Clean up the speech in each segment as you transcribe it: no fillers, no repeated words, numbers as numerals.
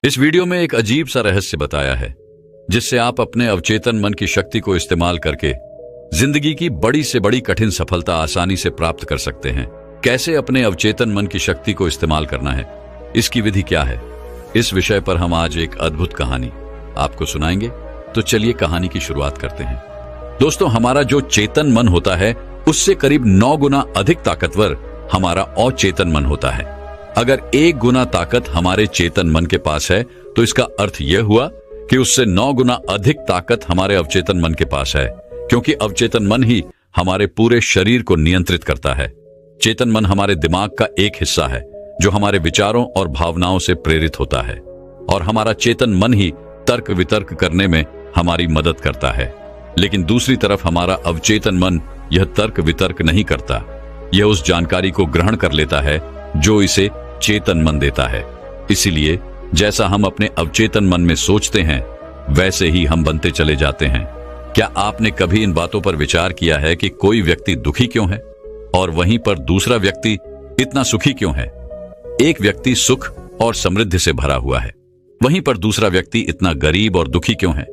इस वीडियो में एक अजीब सा रहस्य बताया है जिससे आप अपने अवचेतन मन की शक्ति को इस्तेमाल करके जिंदगी की बड़ी से बड़ी कठिन सफलता आसानी से प्राप्त कर सकते हैं। कैसे अपने अवचेतन मन की शक्ति को इस्तेमाल करना है, इसकी विधि क्या है, इस विषय पर हम आज एक अद्भुत कहानी आपको सुनाएंगे। तो चलिए कहानी की शुरुआत करते हैं। दोस्तों, हमारा जो चेतन मन होता है उससे करीब 9 गुना अधिक ताकतवर हमारा अचेतन मन होता है। अगर 1 गुना ताकत हमारे चेतन मन के पास है तो इसका अर्थ यह हुआ कि उससे 9 गुना अधिक ताकत हमारे अवचेतन मन के पास है, क्योंकि अवचेतन मन ही हमारे पूरे शरीर को नियंत्रित करता है। चेतन मन हमारे दिमाग का एक हिस्सा है जो हमारे विचारों और भावनाओं से प्रेरित होता है, और हमारा चेतन मन ही तर्क वितर्क करने में हमारी मदद करता है। लेकिन दूसरी तरफ हमारा अवचेतन मन यह तर्क वितर्क नहीं करता, यह उस जानकारी को ग्रहण कर लेता है जो इसे चेतन मन देता है। इसीलिए जैसा हम अपने अवचेतन मन में सोचते हैं वैसे ही हम बनते चले जाते हैं। क्या आपने कभी इन बातों पर विचार किया है कि कोई व्यक्ति दुखी क्यों है और वहीं पर दूसरा व्यक्ति इतना सुखी क्यों है? एक व्यक्ति सुख और समृद्धि से भरा हुआ है, वहीं पर दूसरा व्यक्ति इतना गरीब और दुखी क्यों है?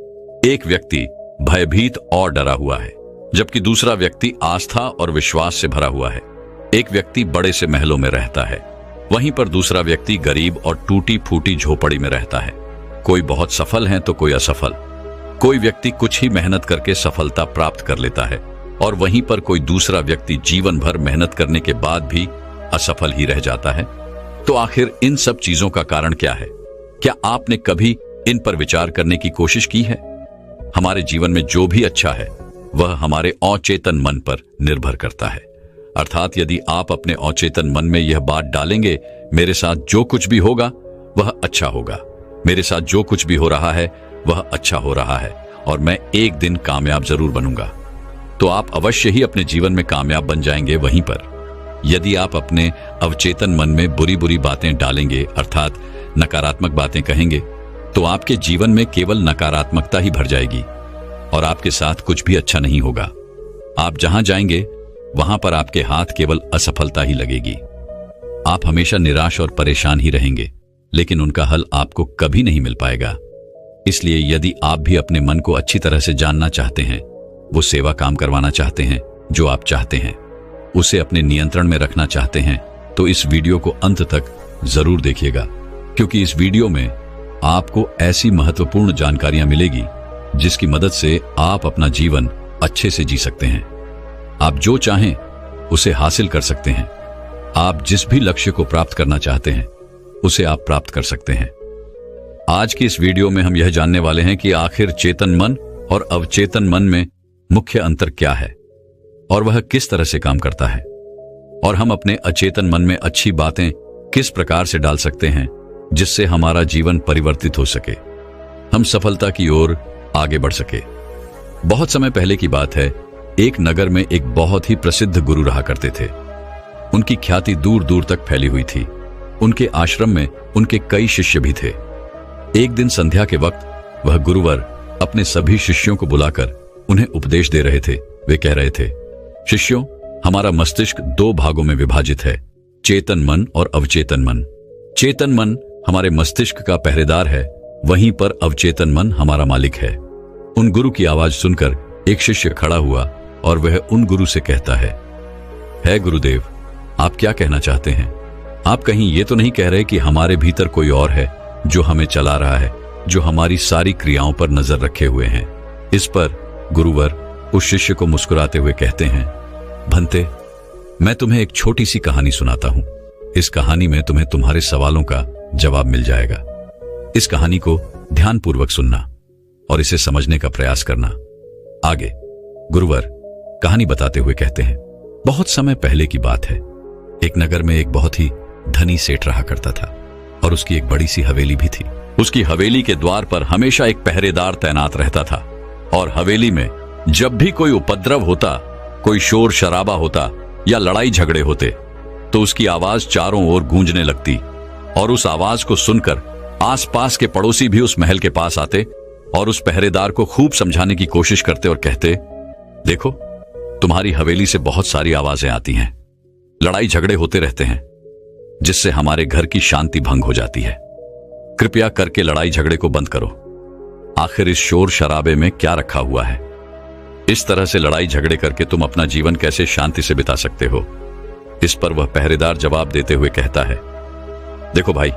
एक व्यक्ति भयभीत और डरा हुआ है, जबकि दूसरा व्यक्ति आस्था और विश्वास से भरा हुआ है। एक व्यक्ति बड़े से महलों में रहता है, वहीं पर दूसरा व्यक्ति गरीब और टूटी फूटी झोपड़ी में रहता है। कोई बहुत सफल है तो कोई असफल। कोई व्यक्ति कुछ ही मेहनत करके सफलता प्राप्त कर लेता है और वहीं पर कोई दूसरा व्यक्ति जीवन भर मेहनत करने के बाद भी असफल ही रह जाता है। तो आखिर इन सब चीजों का कारण क्या है? क्या आपने कभी इन पर विचार करने की कोशिश की है? हमारे जीवन में जो भी अच्छा है वह हमारे अचेतन मन पर निर्भर करता है। अर्थात यदि आप अपने अचेतन मन में यह बात डालेंगे, मेरे साथ जो कुछ भी होगा वह अच्छा होगा, मेरे साथ जो कुछ भी हो रहा है वह अच्छा हो रहा है, और मैं एक दिन कामयाब जरूर बनूंगा, तो आप अवश्य ही अपने जीवन में कामयाब बन जाएंगे। वहीं पर यदि आप अपने अवचेतन मन में बुरी बुरी बातें डालेंगे, अर्थात नकारात्मक बातें कहेंगे, तो आपके जीवन में केवल नकारात्मकता ही भर जाएगी और आपके साथ कुछ भी अच्छा नहीं होगा। आप जहां जाएंगे वहां पर आपके हाथ केवल असफलता ही लगेगी। आप हमेशा निराश और परेशान ही रहेंगे, लेकिन उनका हल आपको कभी नहीं मिल पाएगा। इसलिए यदि आप भी अपने मन को अच्छी तरह से जानना चाहते हैं, वो सेवा काम करवाना चाहते हैं जो आप चाहते हैं, उसे अपने नियंत्रण में रखना चाहते हैं, तो इस वीडियो को अंत तक जरूर देखिएगा, क्योंकि इस वीडियो में आपको ऐसी महत्वपूर्ण जानकारियां मिलेगी जिसकी मदद से आप अपना जीवन अच्छे से जी सकते हैं। आप जो चाहें उसे हासिल कर सकते हैं। आप जिस भी लक्ष्य को प्राप्त करना चाहते हैं उसे आप प्राप्त कर सकते हैं। आज की इस वीडियो में हम यह जानने वाले हैं कि आखिर चेतन मन और अवचेतन मन में मुख्य अंतर क्या है और वह किस तरह से काम करता है, और हम अपने अचेतन मन में अच्छी बातें किस प्रकार से डाल सकते हैं जिससे हमारा जीवन परिवर्तित हो सके, हम सफलता की ओर आगे बढ़ सके। बहुत समय पहले की बात है, एक नगर में एक बहुत ही प्रसिद्ध गुरु रहा करते थे। उनकी ख्याति दूर दूर तक फैली हुई थी। उनके आश्रम में उनके कई शिष्य भी थे। एक दिन संध्या के वक्त वह गुरुवर अपने सभी शिष्यों को बुलाकर उन्हें उपदेश दे रहे थे। वे कह रहे थे, शिष्यों, हमारा मस्तिष्क 2 भागों में विभाजित है, चेतन मन और अवचेतन मन। चेतन मन हमारे मस्तिष्क का पहरेदार है, वहीं पर अवचेतन मन हमारा मालिक है। उन गुरु की आवाज सुनकर एक शिष्य खड़ा हुआ और वह उन गुरु से कहता है गुरुदेव, आप क्या कहना चाहते हैं? आप कहीं ये तो नहीं कह रहे कि हमारे भीतर कोई और है जो हमें चला रहा है, जो हमारी सारी क्रियाओं पर नजर रखे हुए हैं? इस पर गुरुवर उस शिष्य को मुस्कुराते हुए कहते हैं, भंते, मैं तुम्हें एक छोटी सी कहानी सुनाता हूं। इस कहानी में तुम्हें तुम्हारे सवालों का जवाब मिल जाएगा। इस कहानी को ध्यानपूर्वक सुनना और इसे समझने का प्रयास करना। आगे गुरुवर कहानी बताते हुए कहते हैं, बहुत समय पहले की बात है। एक नगर में एक बहुत ही धनी सेठ रहा करता था और उसकी एक बड़ी सी हवेली भी थी। उसकी हवेली के द्वार पर हमेशा एक पहरेदार तैनात रहता था, और हवेली में जब भी कोई उपद्रव होता, कोई शोर शराबा होता या लड़ाई झगड़े होते, तो उसकी आवाज चारों ओर गूंजने लगती, और उस आवाज को सुनकर आसपास के पड़ोसी भी उस महल के पास आते और उस पहरेदार को खूब समझाने की कोशिश करते और कहते, देखो, तुम्हारी हवेली से बहुत सारी आवाजें आती हैं, लड़ाई झगड़े होते रहते हैं, जिससे हमारे घर की शांति भंग हो जाती है। कृपया करके लड़ाई झगड़े को बंद करो। आखिर इस शोर शराबे में क्या रखा हुआ है? इस तरह से लड़ाई झगड़े करके तुम अपना जीवन कैसे शांति से बिता सकते हो? इस पर वह पहरेदार जवाब देते हुए कहता है, देखो भाई,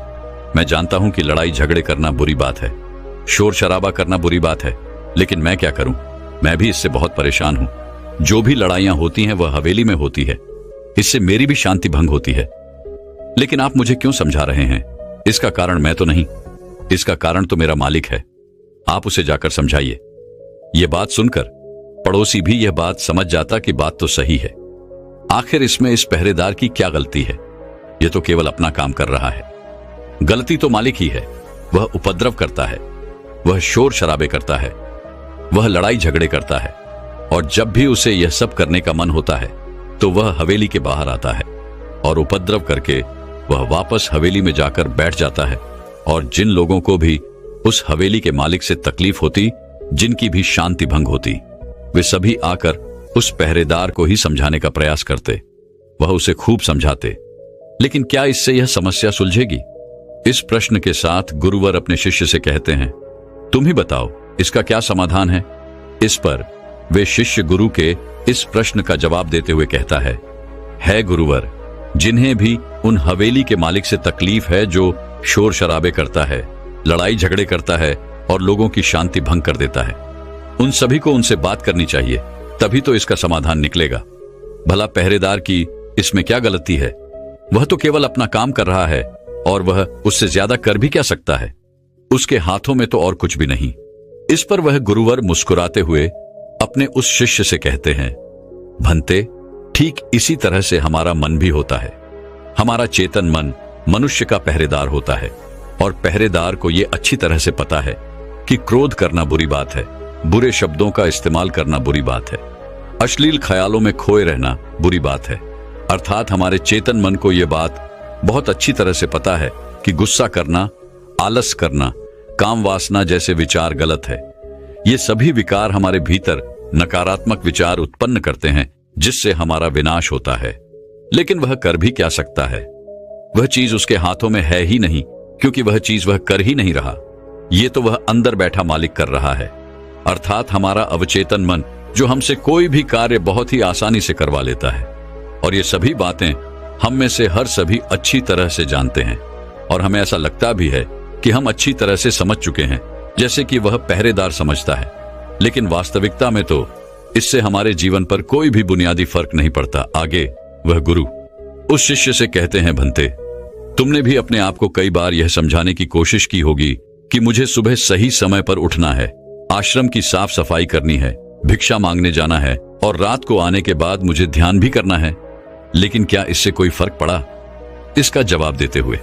मैं जानता हूं कि लड़ाई झगड़े करना बुरी बात है, शोर शराबा करना बुरी बात है, लेकिन मैं क्या करूं? मैं भी इससे बहुत परेशान हूं। जो भी लड़ाइयां होती हैं वह हवेली में होती है, इससे मेरी भी शांति भंग होती है। लेकिन आप मुझे क्यों समझा रहे हैं? इसका कारण मैं तो नहीं, इसका कारण तो मेरा मालिक है। आप उसे जाकर समझाइए। यह बात सुनकर पड़ोसी भी यह बात समझ जाता कि बात तो सही है। आखिर इसमें इस पहरेदार की क्या गलती है? यह तो केवल अपना काम कर रहा है। गलती तो मालिक ही है। वह उपद्रव करता है, वह शोर शराबे करता है, वह लड़ाई झगड़े करता है, और जब भी उसे यह सब करने का मन होता है तो वह हवेली के बाहर आता है और उपद्रव करके वह वापस हवेली में जाकर बैठ जाता है। और जिन लोगों को भी उस हवेली के मालिक से तकलीफ होती, जिनकी भी शांति भंग होती, वे सभी आकर उस पहरेदार को ही समझाने का प्रयास करते। वह उसे खूब समझाते, लेकिन क्या इससे यह समस्या सुलझेगी? इस प्रश्न के साथ गुरुवर अपने शिष्य से कहते हैं, तुम ही बताओ इसका क्या समाधान है? इस पर वे शिष्य गुरु के इस प्रश्न का जवाब देते हुए कहता है गुरुवर, जिन्हें भी उन हवेली के मालिक से तकलीफ है जो शोर शराबे करता है, लड़ाई झगड़े करता है और लोगों की शांति भंग कर देता है, उन सभी को उनसे बात करनी चाहिए, तभी तो इसका समाधान निकलेगा। भला पहरेदार की इसमें क्या गलती है? वह तो केवल अपना काम कर रहा है और वह उससे ज्यादा कर भी क्या सकता है? उसके हाथों में तो और कुछ भी नहीं। इस पर वह गुरुवर मुस्कुराते हुए अपने उस शिष्य से कहते हैं, भंते, ठीक इसी तरह से हमारा मन भी होता है। हमारा चेतन मन मनुष्य का पहरेदार होता है, और पहरेदार को यह अच्छी तरह से पता है कि क्रोध करना बुरी बात है, बुरे शब्दों का इस्तेमाल करना बुरी बात है, अश्लील ख्यालों में खोए रहना बुरी बात है। अर्थात हमारे चेतन मन को यह बात बहुत अच्छी तरह से पता है कि गुस्सा करना, आलस करना, काम वासना जैसे विचार गलत है। ये सभी विकार हमारे भीतर नकारात्मक विचार उत्पन्न करते हैं, जिससे हमारा विनाश होता है। लेकिन वह कर भी क्या सकता है? वह चीज उसके हाथों में है ही नहीं, क्योंकि वह चीज वह कर ही नहीं रहा। ये तो वह अंदर बैठा मालिक कर रहा है, अर्थात हमारा अवचेतन मन, जो हमसे कोई भी कार्य बहुत ही आसानी से करवा लेता है। और ये सभी बातें हम में से हर सभी अच्छी तरह से जानते हैं, और हमें ऐसा लगता भी है कि हम अच्छी तरह से समझ चुके हैं, जैसे कि वह पहरेदार समझता है। लेकिन वास्तविकता में तो इससे हमारे जीवन पर कोई भी बुनियादी फर्क नहीं पड़ता। आगे वह गुरु उस शिष्य से कहते हैं, भंते, तुमने भी अपने आप को कई बार यह समझाने की कोशिश की होगी कि मुझे सुबह सही समय पर उठना है, आश्रम की साफ सफाई करनी है, भिक्षा मांगने जाना है, और रात को आने के बाद मुझे ध्यान भी करना है। लेकिन क्या इससे कोई फर्क पड़ा? इसका जवाब देते हुए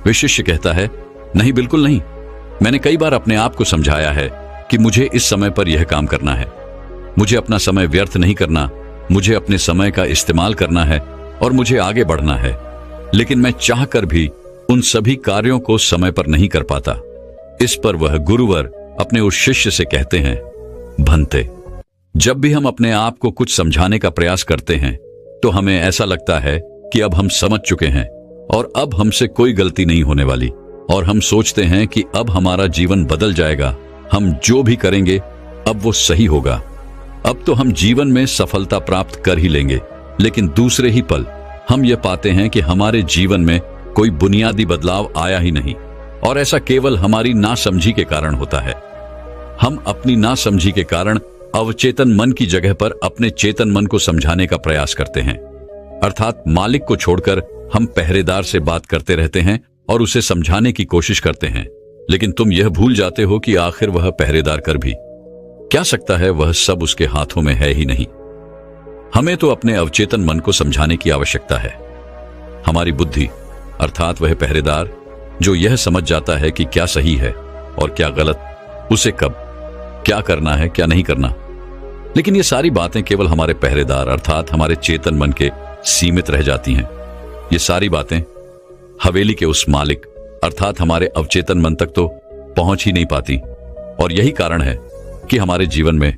वे शिष्य कहता है, नहीं, बिल्कुल नहीं। मैंने कई बार अपने आप को समझाया है कि मुझे इस समय पर यह काम करना है, मुझे अपना समय व्यर्थ नहीं करना, मुझे अपने समय का इस्तेमाल करना है और मुझे आगे बढ़ना है। लेकिन मैं चाहकर भी उन सभी कार्यों को समय पर नहीं कर पाता। इस पर वह गुरुवर अपने उस शिष्य से कहते हैं, भंते, जब भी हम अपने आप को कुछ समझाने का प्रयास करते हैं तो हमें ऐसा लगता है कि अब हम समझ चुके हैं और अब हमसे कोई गलती नहीं होने वाली, और हम सोचते हैं कि अब हमारा जीवन बदल जाएगा, हम जो भी करेंगे अब वो सही होगा, अब तो हम जीवन में सफलता प्राप्त कर ही लेंगे। लेकिन दूसरे ही पल हम ये पाते हैं कि हमारे जीवन में कोई बुनियादी बदलाव आया ही नहीं, और ऐसा केवल हमारी नासमझी के कारण होता है। हम अपनी नासमझी के कारण अवचेतन मन की जगह पर अपने चेतन मन को समझाने का प्रयास करते हैं, अर्थात मालिक को छोड़कर हम पहरेदार से बात करते रहते हैं और उसे समझाने की कोशिश करते हैं। लेकिन तुम यह भूल जाते हो कि आखिर वह पहरेदार कर भी क्या सकता है? वह सब उसके हाथों में है ही नहीं। हमें तो अपने अवचेतन मन को समझाने की आवश्यकता है। हमारी बुद्धि, अर्थात वह पहरेदार जो यह समझ जाता है कि क्या सही है और क्या गलत, उसे कब क्या करना है, क्या नहीं करना। लेकिन ये सारी बातें केवल हमारे पहरेदार अर्थात हमारे चेतन मन के सीमित रह जाती हैं। ये सारी बातें हवेली के उस मालिक अर्थात हमारे अवचेतन मन तक तो पहुंच ही नहीं पाती, और यही कारण है कि हमारे जीवन में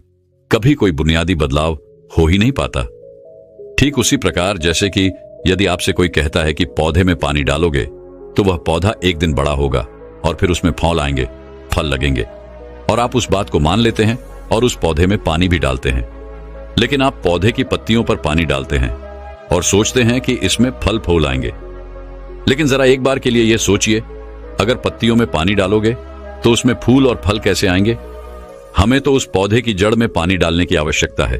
कभी कोई बुनियादी बदलाव हो ही नहीं पाता। ठीक उसी प्रकार जैसे कि यदि आपसे कोई कहता है कि पौधे में पानी डालोगे तो वह पौधा एक दिन बड़ा होगा, और फिर उसमें फल आएंगे, फल लगेंगे, और आप उस बात को मान लेते हैं और उस पौधे में पानी भी डालते हैं। लेकिन आप पौधे की पत्तियों पर पानी डालते हैं और सोचते हैं कि इसमें फल फूल आएंगे। लेकिन जरा एक बार के लिए यह सोचिए, अगर पत्तियों में पानी डालोगे तो उसमें फूल और फल कैसे आएंगे? हमें तो उस पौधे की जड़ में पानी डालने की आवश्यकता है,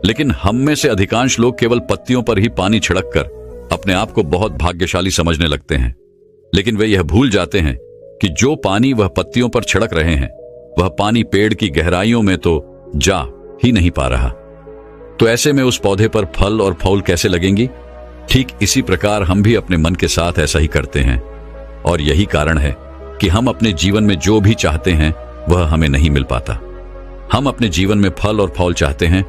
लेकिन हम में से अधिकांश लोग केवल पत्तियों पर ही पानी छिड़क कर अपने आप को बहुत भाग्यशाली समझने लगते हैं। लेकिन वे यह भूल जाते हैं कि जो पानी वह पत्तियों पर छिड़क रहे हैं, वह पानी पेड़ की गहराइयों में तो जा ही नहीं पा रहा। तो ऐसे में उस पौधे पर फल और फूल कैसे लगेंगी? ठीक इसी प्रकार हम भी अपने मन के साथ ऐसा ही करते हैं, और यही कारण है कि हम अपने जीवन में जो भी चाहते हैं वह हमें नहीं मिल पाता। हम अपने जीवन में फल और फूल चाहते हैं,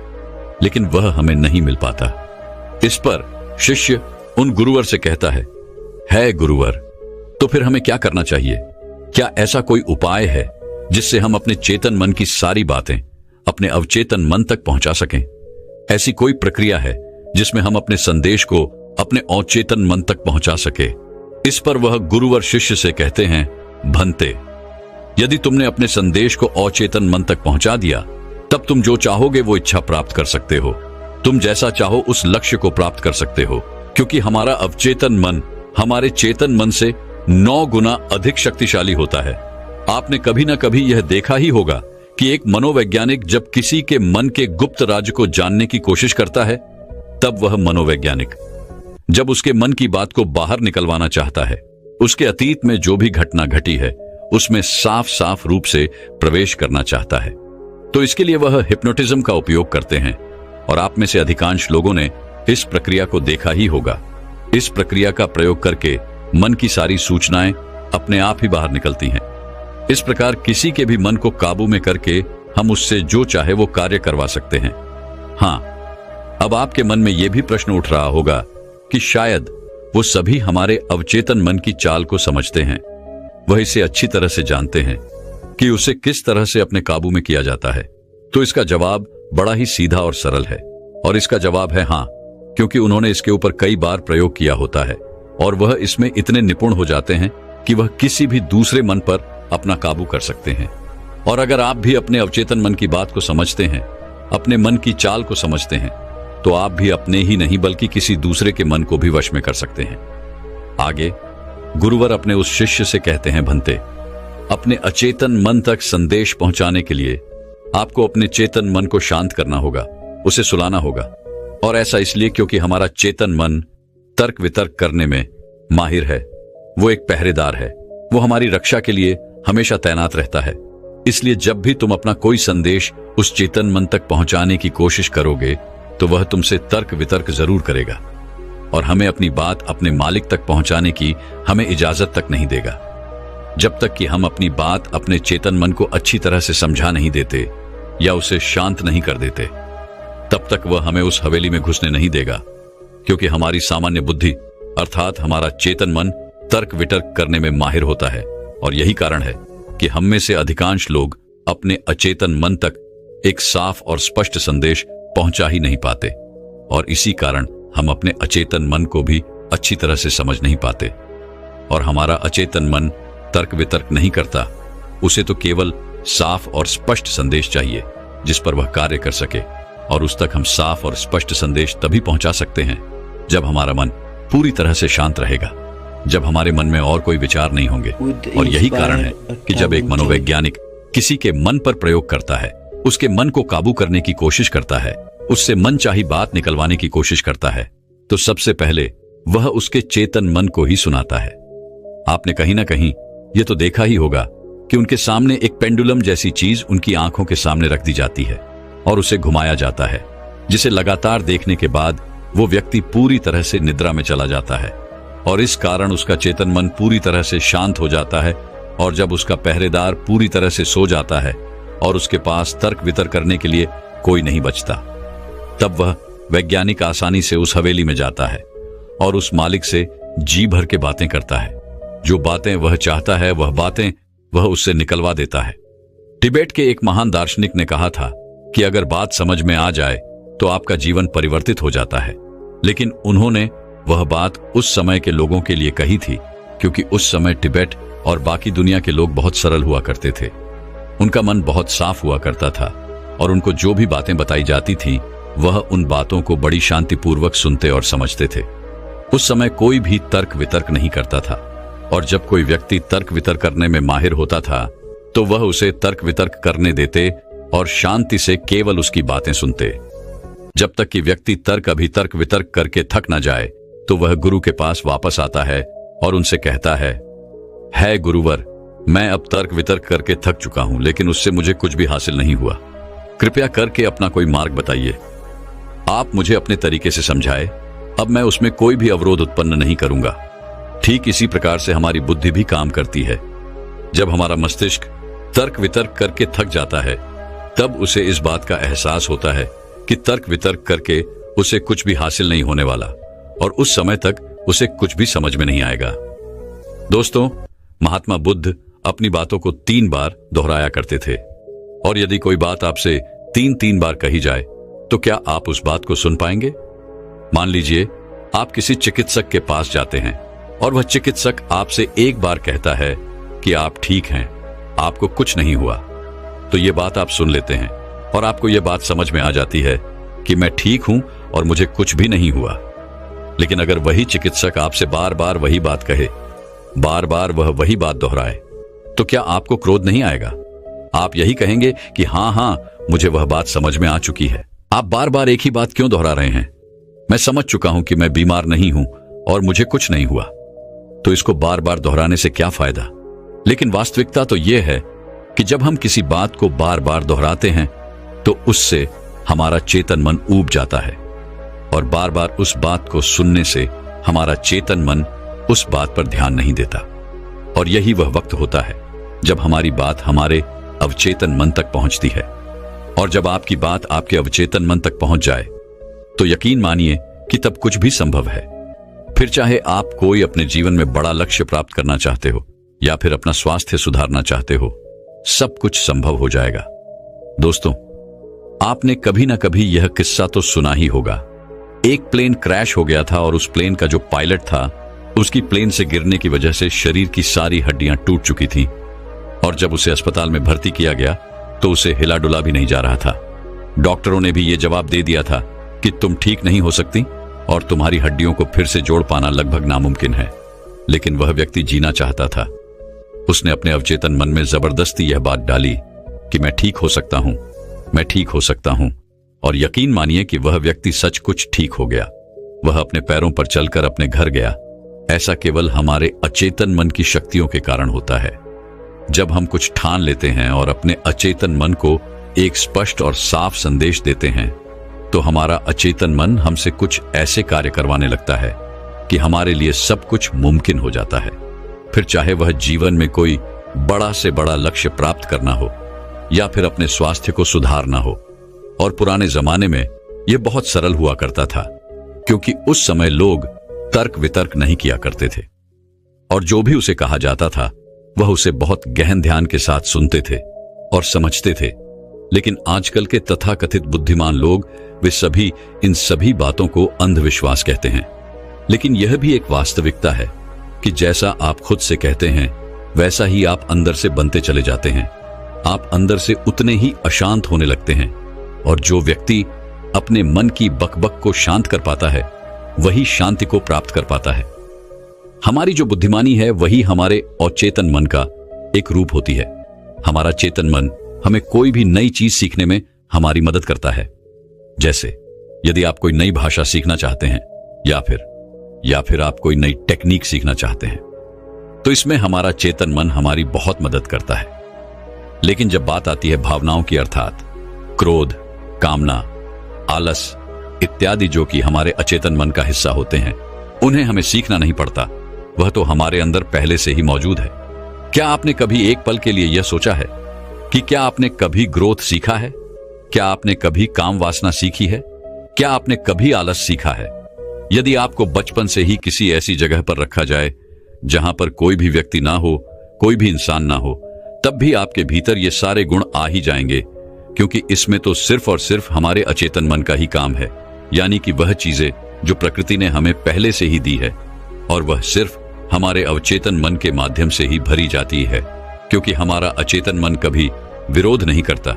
लेकिन वह हमें नहीं मिल पाता। इस पर शिष्य उन गुरुवर से कहता है गुरुवर, तो फिर हमें क्या करना चाहिए? क्या ऐसा कोई उपाय है जिससे हम अपने चेतन मन की सारी बातें अपने अवचेतन मन तक पहुंचा सकें? ऐसी कोई प्रक्रिया है जिसमें हम अपने संदेश को अपने अवचेतन मन तक पहुंचा सके? इस पर वह गुरुवर शिष्य से कहते हैं, भंते, यदि तुमने अपने संदेश को अवचेतन मन तक पहुंचा दिया, तब तुम जो चाहोगे वो इच्छा प्राप्त कर सकते हो। तुम जैसा चाहो उस लक्ष्य को प्राप्त कर सकते हो, क्योंकि हमारा अवचेतन मन हमारे चेतन मन से 9 गुना अधिक शक्तिशाली होता है। आपने कभी ना कभी यह देखा ही होगा कि एक मनोवैज्ञानिक जब किसी के मन के गुप्त राज को जानने की कोशिश करता है, तब वह मनोवैज्ञानिक जब उसके मन की बात को बाहर निकलवाना चाहता है, उसके अतीत में जो भी घटना घटी है उसमें साफ साफ रूप से प्रवेश करना चाहता है, तो इसके लिए वह हिप्नोटिज्म का उपयोग करते हैं। और आप में से अधिकांश लोगों ने इस प्रक्रिया को देखा ही होगा। इस प्रक्रिया का प्रयोग करके मन की सारी सूचनाएं अपने आप ही बाहर निकलती हैं। इस प्रकार किसी के भी मन को काबू में करके हम उससे जो चाहे वो कार्य करवा सकते हैं। हाँ, अब आपके मन में यह भी प्रश्न उठ रहा होगा कि शायद वो सभी हमारे अवचेतन मन की चाल को समझते हैं, वह इसे अच्छी तरह से जानते हैं कि उसे किस तरह से अपने काबू में किया जाता है। तो इसका जवाब बड़ा ही सीधा और सरल है, और इसका जवाब है हाँ, क्योंकि उन्होंने इसके ऊपर कई बार प्रयोग किया होता है और वह इसमें इतने निपुण हो जाते हैं कि वह किसी भी दूसरे मन पर अपना काबू कर सकते हैं। और अगर आप भी अपने अवचेतन मन की बात को समझते हैं, अपने मन की चाल को समझते हैं, तो आप भी अपने ही नहीं बल्कि किसी दूसरे के मन को भी वश में कर सकते हैं। आगे गुरुवर अपने उस शिष्य से कहते हैं, भंते, अपने अचेतन मन तक संदेश पहुंचाने के लिए आपको अपने चेतन मन को शांत करना होगा, उसे सुलाना होगा। और ऐसा इसलिए क्योंकि हमारा चेतन मन तर्क वितर्क करने में माहिर है। वो एक पहरेदार है, वो हमारी रक्षा के लिए हमेशा तैनात रहता है। इसलिए जब भी तुम अपना कोई संदेश उस चेतन मन तक पहुंचाने की कोशिश करोगे, तो वह तुमसे तर्क वितर्क जरूर करेगा और हमें अपनी बात अपने मालिक तक पहुंचाने की हमें इजाजत तक नहीं देगा। जब तक कि हम अपनी बात अपने चेतन मन को अच्छी तरह से समझा नहीं देते या उसे शांत नहीं कर देते, तब तक वह हमें उस हवेली में घुसने नहीं देगा, क्योंकि हमारी सामान्य बुद्धि अर्थात हमारा चेतन मन तर्क वितर्क करने में माहिर होता है। और यही कारण है कि हम में से अधिकांश लोग अपने अचेतन मन तक एक साफ और स्पष्ट संदेश पहुंचा ही नहीं पाते, और इसी कारण हम अपने अचेतन मन को भी अच्छी तरह से समझ नहीं पाते। और हमारा अचेतन मन तर्क वितर्क नहीं करता, उसे तो केवल साफ और स्पष्ट संदेश चाहिए जिस पर वह कार्य कर सके। और उस तक हम साफ और स्पष्ट संदेश तभी पहुंचा सकते हैं जब हमारा मन पूरी तरह से शांत रहेगा, जब हमारे मन में और कोई विचार नहीं होंगे। और यही कारण है कि जब एक मनोवैज्ञानिक किसी के मन पर प्रयोग करता है, उसके मन को काबू करने की कोशिश करता है, उससे मनचाही बात निकलवाने की कोशिश करता है, तो सबसे पहले वह उसके चेतन मन को ही सुनाता है। आपने कहीं ना कहीं यह तो देखा ही होगा कि उनके सामने एक पेंडुलम जैसी चीज उनकी आंखों के सामने रख दी जाती है और उसे घुमाया जाता है, जिसे लगातार देखने के बाद वो व्यक्ति पूरी तरह से निद्रा में चला जाता है। और इस कारण उसका चेतन मन पूरी तरह से शांत हो जाता है। और जब उसका पहरेदार पूरी तरह से सो जाता है और उसके पास तर्क वितर्क करने के लिए कोई नहीं बचता, तब वह वैज्ञानिक आसानी से उस हवेली में जाता है और उस मालिक से जी भर के बातें करता है। जो बातें वह चाहता है वह बातें वह उससे निकलवा देता है। तिबेट के एक महान दार्शनिक ने कहा था कि अगर बात समझ में आ जाए तो आपका जीवन परिवर्तित हो जाता है। लेकिन उन्होंने वह बात उस समय के लोगों के लिए कही थी क्योंकि उस समय तिब्बत और बाकी दुनिया के लोग बहुत सरल हुआ करते थे। उनका मन बहुत साफ हुआ करता था और उनको जो भी बातें बताई जाती थी वह उन बातों को बड़ी शांतिपूर्वक सुनते और समझते थे। उस समय कोई भी तर्क वितर्क नहीं करता था, और जब कोई व्यक्ति तर्क वितर्क करने में माहिर होता था तो वह उसे तर्क वितर्क करने देते और शांति से केवल उसकी बातें सुनते। जब तक कि व्यक्ति तर्क अभितर्क वितर्क करके थक न जाए तो वह गुरु के पास वापस आता है और उनसे कहता है गुरुवर, मैं अब तर्क वितर्क करके थक चुका हूं, लेकिन उससे मुझे कुछ भी हासिल नहीं हुआ। कृपया करके अपना कोई मार्ग बताइए। आप मुझे अपने तरीके से समझाए, अब मैं उसमें कोई भी अवरोध उत्पन्न नहीं करूंगा। ठीक इसी प्रकार से हमारी बुद्धि भी काम करती है। जब हमारा मस्तिष्क तर्क वितर्क करके थक जाता है तब उसे इस बात का एहसास होता है कि तर्क वितर्क करके उसे कुछ भी हासिल नहीं होने वाला, और उस समय तक उसे कुछ भी समझ में नहीं आएगा। दोस्तों, महात्मा बुद्ध अपनी बातों को 3 बार दोहराया करते थे, और यदि कोई बात आपसे 3 बार कही जाए तो क्या आप उस बात को सुन पाएंगे? मान लीजिए आप किसी चिकित्सक के पास जाते हैं और वह चिकित्सक आपसे 1 बार कहता है कि आप ठीक हैं, आपको कुछ नहीं हुआ, तो ये बात आप सुन लेते हैं और आपको यह बात समझ में आ जाती है कि मैं ठीक हूं और मुझे कुछ भी नहीं हुआ। लेकिन अगर वही चिकित्सक आपसे बार बार वही बात कहे, बार बार वह वही बात दोहराए, तो क्या आपको क्रोध नहीं आएगा? आप यही कहेंगे कि हाँ, मुझे वह बात समझ में आ चुकी है। आप बार बार एक ही बात क्यों दोहरा रहे हैं? मैं समझ चुका हूं कि मैं बीमार नहीं हूं और मुझे कुछ नहीं हुआ, तो इसको बार बार दोहराने से क्या फायदा? लेकिन वास्तविकता तो यह है कि जब हम किसी बात को बार बार दोहराते हैं तो उससे हमारा चेतन मन ऊब जाता है, और बार बार उस बात को सुनने से हमारा चेतन मन उस बात पर ध्यान नहीं देता। और यही वह वक्त होता है जब हमारी बात हमारे अवचेतन मन तक पहुंचती है। और जब आपकी बात आपके अवचेतन मन तक पहुंच जाए तो यकीन मानिए कि तब कुछ भी संभव है। फिर चाहे आप कोई अपने जीवन में बड़ा लक्ष्य प्राप्त करना चाहते हो या फिर अपना स्वास्थ्य सुधारना चाहते हो, सब कुछ संभव हो जाएगा। दोस्तों, आपने कभी ना कभी यह किस्सा तो सुना ही होगा। एक प्लेन क्रैश हो गया था और उस प्लेन का जो पायलट था उसकी प्लेन से गिरने की वजह से शरीर की सारी हड्डियां टूट चुकी थी, और जब उसे अस्पताल में भर्ती किया गया तो उसे हिला डुला भी नहीं जा रहा था। डॉक्टरों ने भी यह जवाब दे दिया था कि तुम ठीक नहीं हो सकती और तुम्हारी हड्डियों को फिर से जोड़ पाना लगभग नामुमकिन है। लेकिन वह व्यक्ति जीना चाहता था। उसने अपने अवचेतन मन में जबरदस्ती यह बात डाली कि मैं ठीक हो सकता हूं, मैं ठीक हो सकता हूं, और यकीन मानिए कि वह व्यक्ति सच कुछ ठीक हो गया। वह अपने पैरों पर चलकर अपने घर गया। ऐसा केवल हमारे अचेतन मन की शक्तियों के कारण होता है। जब हम कुछ ठान लेते हैं और अपने अचेतन मन को एक स्पष्ट और साफ संदेश देते हैं तो हमारा अचेतन मन हमसे कुछ ऐसे कार्य करवाने लगता है कि हमारे लिए सब कुछ मुमकिन हो जाता है। फिर चाहे वह जीवन में कोई बड़ा से बड़ा लक्ष्य प्राप्त करना हो या फिर अपने स्वास्थ्य को सुधारना हो। और पुराने जमाने में यह बहुत सरल हुआ करता था, क्योंकि उस समय लोग तर्क वितर्क नहीं किया करते थे, और जो भी उसे कहा जाता था वह उसे बहुत गहन ध्यान के साथ सुनते थे और समझते थे। लेकिन आजकल के तथाकथित बुद्धिमान लोग वे सभी इन सभी बातों को अंधविश्वास कहते हैं। लेकिन यह भी एक वास्तविकता है कि जैसा आप खुद से कहते हैं वैसा ही आप अंदर से बनते चले जाते हैं। आप अंदर से उतने ही अशांत होने लगते हैं, और जो व्यक्ति अपने मन की बकबक को शांत कर पाता है वही शांति को प्राप्त कर पाता है। हमारी जो बुद्धिमानी है वही हमारे अचेतन मन का एक रूप होती है। हमारा चेतन मन हमें कोई भी नई चीज सीखने में हमारी मदद करता है। जैसे यदि आप कोई नई भाषा सीखना चाहते हैं या फिर आप कोई नई टेक्निक सीखना चाहते हैं तो इसमें हमारा चेतन मन हमारी बहुत मदद करता है। लेकिन जब बात आती है भावनाओं की, अर्थात क्रोध, कामना, आलस इत्यादि, जो कि हमारे अचेतन मन का हिस्सा होते हैं, उन्हें हमें सीखना नहीं पड़ता, वह तो हमारे अंदर पहले से ही मौजूद है। क्या आपने कभी एक पल के लिए यह सोचा है कि क्या आपने कभी क्रोध सीखा है? क्या आपने कभी काम वासना सीखी है? क्या आपने कभी आलस सीखा है? यदि आपको बचपन से ही किसी ऐसी जगह पर रखा जाए जहां पर कोई भी व्यक्ति ना हो, कोई भी इंसान ना हो, तब भी आपके भीतर ये सारे गुण आ ही जाएंगे, क्योंकि इसमें तो सिर्फ और सिर्फ हमारे अचेतन मन का ही काम है। यानी कि वह चीजें जो प्रकृति ने हमें पहले से ही दी है, और वह सिर्फ हमारे अवचेतन मन के माध्यम से ही भरी जाती है, क्योंकि हमारा अचेतन मन कभी विरोध नहीं करता।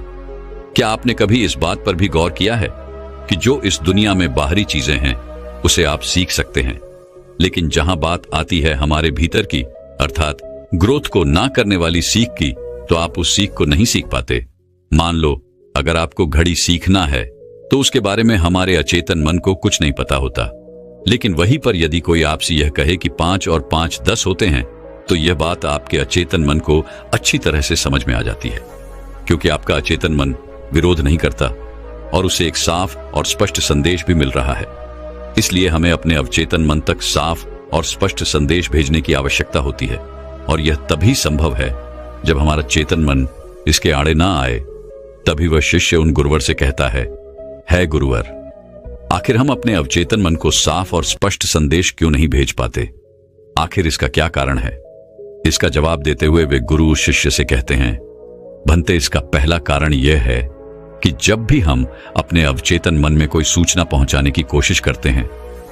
क्या आपने कभी इस बात पर भी गौर किया है कि जो इस दुनिया में बाहरी चीजें हैं उसे आप सीख सकते हैं, लेकिन जहां बात आती है हमारे भीतर की, अर्थात ग्रोथ को ना करने वाली सीख की, तो आप उस सीख को नहीं सीख पाते। मान लो अगर आपको घड़ी सीखना है तो उसके बारे में हमारे अचेतन मन को कुछ नहीं पता होता, लेकिन वहीं पर यदि कोई आपसे यह कहे कि 5 और 5 10 होते हैं, तो यह बात आपके अचेतन मन को अच्छी तरह से समझ में आ जाती है, क्योंकि आपका अचेतन मन विरोध नहीं करता और उसे एक साफ और स्पष्ट संदेश भी मिल रहा है। इसलिए हमें अपने अवचेतन मन तक साफ और स्पष्ट संदेश भेजने की आवश्यकता होती है, और यह तभी संभव है जब हमारा चेतन मन इसके आड़े ना आए। तभी वह शिष्य उन गुरुवर से कहता है गुरुवर, आखिर हम अपने अवचेतन मन को साफ और स्पष्ट संदेश क्यों नहीं भेज पाते? आखिर इसका क्या कारण है? इसका जवाब देते हुए वे गुरु शिष्य से कहते हैं, भंते, इसका पहला कारण यह है कि जब भी हम अपने अवचेतन मन में कोई सूचना पहुंचाने की कोशिश करते हैं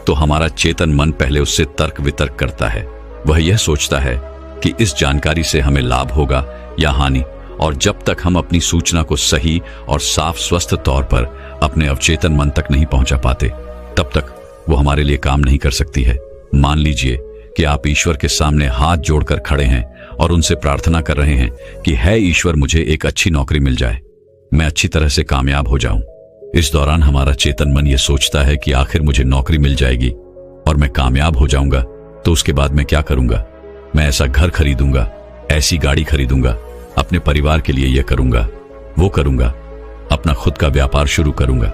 तो हमारा चेतन मन पहले उससे तर्क वितर्क करता है। वह यह सोचता है कि इस जानकारी से हमें लाभ होगा या हानि, और जब तक हम अपनी सूचना को सही और साफ स्वस्थ तौर पर अपने अवचेतन मन तक नहीं पहुंचा पाते, तब तक वो हमारे लिए काम नहीं कर सकती है। मान लीजिए कि आप ईश्वर के सामने हाथ जोड़कर खड़े हैं और उनसे प्रार्थना कर रहे हैं कि है ईश्वर, मुझे एक अच्छी नौकरी मिल जाए, मैं अच्छी तरह से कामयाब हो जाऊं। इस दौरान हमारा चेतन मन यह सोचता है कि आखिर मुझे नौकरी मिल जाएगी और मैं कामयाब हो जाऊंगा, तो उसके बाद मैं क्या करूंगा? मैं ऐसा घर खरीदूंगा, ऐसी गाड़ी खरीदूंगा, अपने परिवार के लिए यह करूंगा, वो करूंगा, अपना खुद का व्यापार शुरू करूंगा।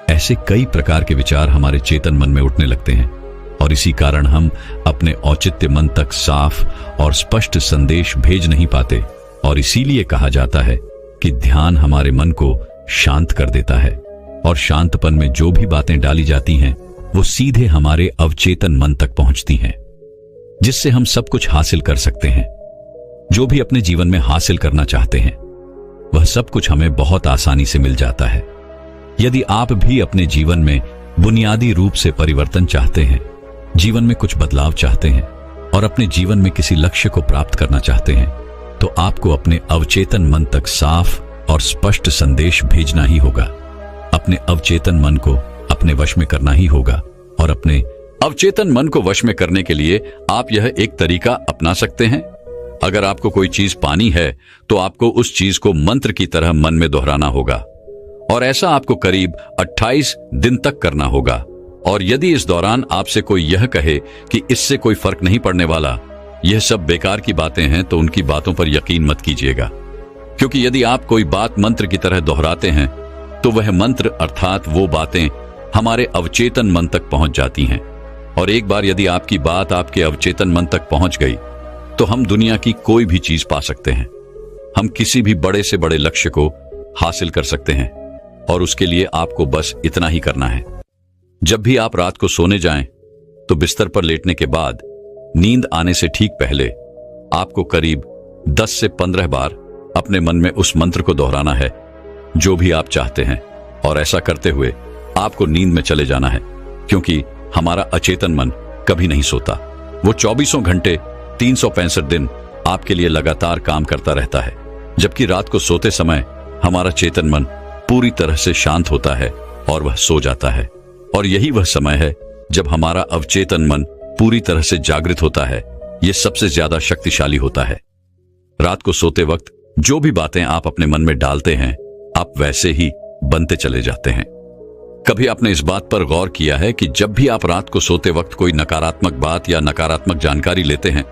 ऐसे कई प्रकार के विचार हमारे चेतन मन में उठने लगते हैं, और इसी कारण हम अपने औचित्य मन तक साफ और स्पष्ट संदेश भेज नहीं पाते। और इसीलिए कहा जाता है कि ध्यान हमारे मन को शांत कर देता है, और शांतपन में जो भी बातें डाली जाती हैं वो सीधे हमारे अवचेतन मन तक पहुंचती हैं, जिससे हम सब कुछ हासिल कर सकते हैं। जो भी अपने जीवन में हासिल करना चाहते हैं वह सब कुछ हमें बहुत आसानी से मिल जाता है। यदि आप भी अपने जीवन में बुनियादी रूप से परिवर्तन चाहते हैं, जीवन में कुछ बदलाव चाहते हैं और अपने जीवन में किसी लक्ष्य को प्राप्त करना चाहते हैं, तो आपको अपने अवचेतन मन तक साफ और स्पष्ट संदेश भेजना ही होगा। अपने अवचेतन मन को अपने वश में करना ही होगा, और अपने अवचेतन मन को वश में करने के लिए आप यह एक तरीका अपना सकते हैं। अगर आपको कोई चीज पानी है तो आपको उस चीज को मंत्र की तरह मन में दोहराना होगा, और ऐसा आपको करीब 28 दिन तक करना होगा। और यदि इस दौरान आपसे कोई यह कहे कि इससे कोई फर्क नहीं पड़ने वाला, यह सब बेकार की बातें हैं, तो उनकी बातों पर यकीन मत कीजिएगा, क्योंकि यदि आप कोई बात मंत्र की तरह दोहराते हैं तो वह मंत्र अर्थात वो बातें हमारे अवचेतन मन तक पहुंच जाती हैं। और एक बार यदि आपकी बात आपके अवचेतन मन तक पहुंच गई तो हम दुनिया की कोई भी चीज पा सकते हैं। हम किसी भी बड़े से बड़े लक्ष्य को हासिल कर सकते हैं, और उसके लिए आपको बस इतना ही करना है। जब भी आप रात को सोने जाएं तो बिस्तर पर लेटने के बाद नींद आने से ठीक पहले आपको करीब 10 से 15 बार अपने मन में उस मंत्र को दोहराना है जो भी आप चाहते हैं, और ऐसा करते हुए आपको नींद में चले जाना है, क्योंकि हमारा अचेतन मन कभी नहीं सोता। वो 24 घंटे 365 दिन आपके लिए लगातार काम करता रहता है, जबकि रात को सोते समय हमारा चेतन मन पूरी तरह से शांत होता है और वह सो जाता है। और यही वह समय है जब हमारा अवचेतन मन पूरी तरह से जागृत होता है। यह सबसे ज्यादा शक्तिशाली होता है। रात को सोते वक्त जो भी बातें आप अपने मन में डालते हैं, आप वैसे ही बनते चले जाते हैं। कभी आपने इस बात पर गौर किया है कि जब भी आप रात को सोते वक्त कोई नकारात्मक बात या नकारात्मक जानकारी लेते हैं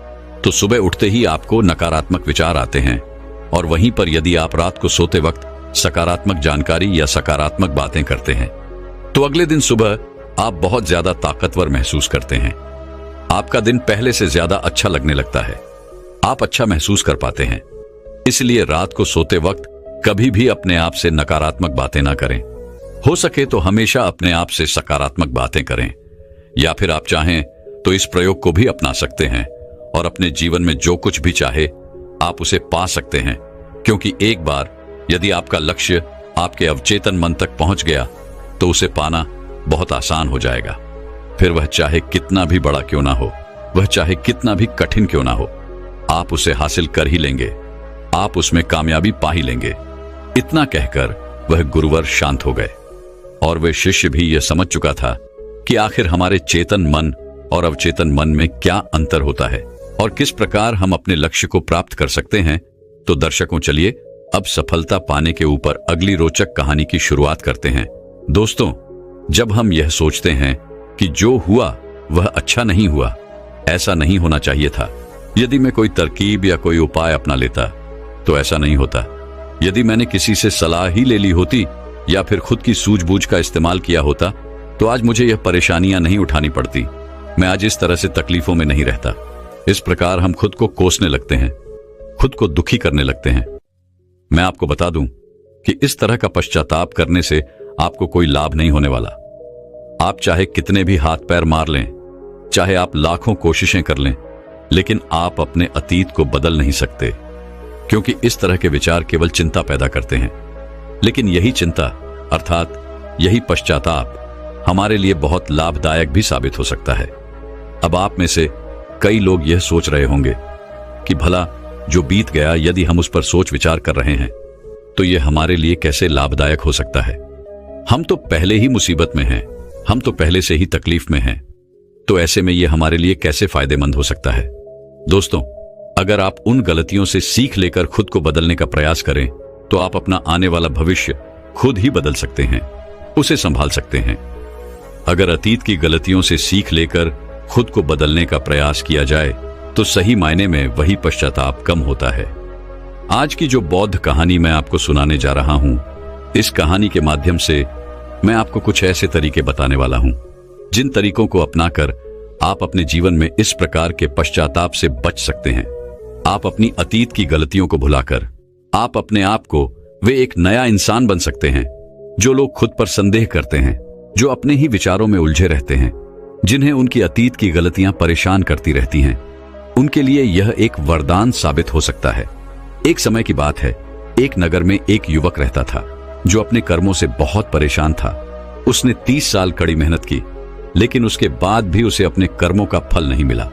तो सुबह उठते ही आपको नकारात्मक विचार आते हैं, और वहीं पर यदि आप रात को सोते वक्त सकारात्मक जानकारी या सकारात्मक बातें करते हैं तो अगले दिन सुबह आप बहुत ज्यादा ताकतवर महसूस करते हैं। आपका दिन पहले से ज्यादा अच्छा लगने लगता है, आप अच्छा महसूस कर पाते हैं। इसलिए रात को सोते वक्त कभी भी अपने आप से नकारात्मक बातें ना करें। हो सके तो हमेशा अपने आप से सकारात्मक बातें करें, या फिर आप चाहें तो इस प्रयोग को भी अपना सकते हैं और अपने जीवन में जो कुछ भी चाहे आप उसे पा सकते हैं, क्योंकि एक बार यदि आपका लक्ष्य आपके अवचेतन मन तक पहुंच गया तो उसे पाना बहुत आसान हो जाएगा, फिर वह चाहे कितना भी बड़ा क्यों ना हो। वह चाहे कितना भी कठिन क्यों ना हो, आप उसे हासिल कर ही लेंगे, आप उसमें कामयाबी पा ही लेंगे। इतना कहकर वह गुरुवर शांत हो गए और वह शिष्य भी यह समझ चुका था कि आखिर हमारे चेतन मन और अवचेतन मन में क्या अंतर होता है और किस प्रकार हम अपने लक्ष्य को प्राप्त कर सकते हैं। तो दर्शकों, चलिए अब सफलता पाने के ऊपर अगली रोचक कहानी की शुरुआत करते हैं। दोस्तों, जब हम यह सोचते हैं कि जो हुआ वह अच्छा नहीं हुआ, ऐसा नहीं होना चाहिए था, यदि मैं कोई तरकीब या कोई उपाय अपना लेता तो ऐसा नहीं होता, यदि मैंने किसी से सलाह ही ले ली होती या फिर खुद की सूझबूझ का इस्तेमाल किया होता तो आज मुझे यह परेशानियां नहीं उठानी पड़ती, मैं आज इस तरह से तकलीफों में नहीं रहता। इस प्रकार हम खुद को कोसने लगते हैं, खुद को दुखी करने लगते हैं। मैं आपको बता दूं कि इस तरह का पश्चाताप करने से आपको कोई लाभ नहीं होने वाला। आप चाहे कितने भी हाथ पैर मार लें, चाहे आप लाखों कोशिशें कर लें, लेकिन आप अपने अतीत को बदल नहीं सकते, क्योंकि इस तरह के विचार केवल चिंता पैदा करते हैं। लेकिन यही चिंता अर्थात यही पश्चाताप हमारे लिए बहुत लाभदायक भी साबित हो सकता है। अब आप में से कई लोग यह सोच रहे होंगे कि भला जो बीत गया, यदि हम उस पर सोच विचार कर रहे हैं तो यह हमारे लिए कैसे लाभदायक हो सकता है। हम तो पहले ही मुसीबत में हैं, हम तो पहले से ही तकलीफ में हैं, तो ऐसे में यह हमारे लिए कैसे फायदेमंद हो सकता है। दोस्तों, अगर आप उन गलतियों से सीख लेकर खुद को बदलने का प्रयास करें तो आप अपना आने वाला भविष्य खुद ही बदल सकते हैं, उसे संभाल सकते हैं। अगर अतीत की गलतियों से सीख लेकर खुद को बदलने का प्रयास किया जाए तो सही मायने में वही पश्चाताप कम होता है। आज की जो बौद्ध कहानी मैं आपको सुनाने जा रहा हूं, इस कहानी के माध्यम से मैं आपको कुछ ऐसे तरीके बताने वाला हूं जिन तरीकों को अपनाकर आप अपने जीवन में इस प्रकार के पश्चाताप से बच सकते हैं। आप अपनी अतीत की गलतियों को भुलाकर आप अपने आप को वे एक नया इंसान बन सकते हैं। जो लोग खुद पर संदेह करते हैं, जो अपने ही विचारों में उलझे रहते हैं, जिन्हें उनकी अतीत की गलतियां परेशान करती रहती हैं, उनके लिए यह एक वरदान साबित हो सकता है। एक समय की बात है, एक नगर में एक युवक रहता था जो अपने कर्मों से बहुत परेशान था। उसने 30 साल कड़ी मेहनत की, लेकिन उसके बाद भी उसे अपने कर्मों का फल नहीं मिला,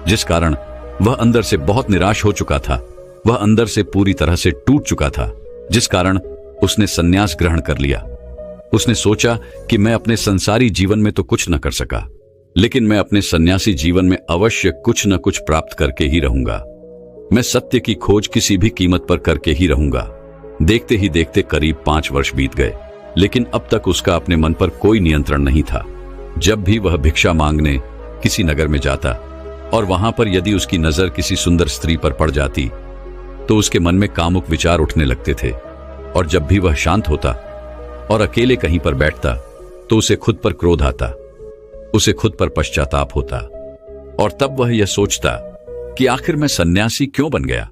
जिस कारण वह अंदर से बहुत निराश हो चुका था। वह अंदर से पूरी तरह से टूट चुका था, जिस कारण उसने संन्यास ग्रहण कर लिया। उसने सोचा कि मैं अपने संसारी जीवन में तो कुछ न कर सका, लेकिन मैं अपने सन्यासी जीवन में अवश्य कुछ न कुछ प्राप्त करके ही रहूंगा। मैं सत्य की खोज किसी भी कीमत पर करके ही रहूंगा। देखते ही देखते करीब 5 वर्ष बीत गए, लेकिन अब तक उसका अपने मन पर कोई नियंत्रण नहीं था। जब भी वह भिक्षा मांगने किसी नगर में जाता और वहां पर यदि उसकी नजर किसी सुंदर स्त्री पर पड़ जाती तो उसके मन में कामुक विचार उठने लगते थे, और जब भी वह शांत होता और अकेले कहीं पर बैठता तो उसे खुद पर क्रोध आता, उसे खुद पर पश्चाताप होता, और तब वह यह सोचता कि आखिर मैं सन्यासी क्यों बन गया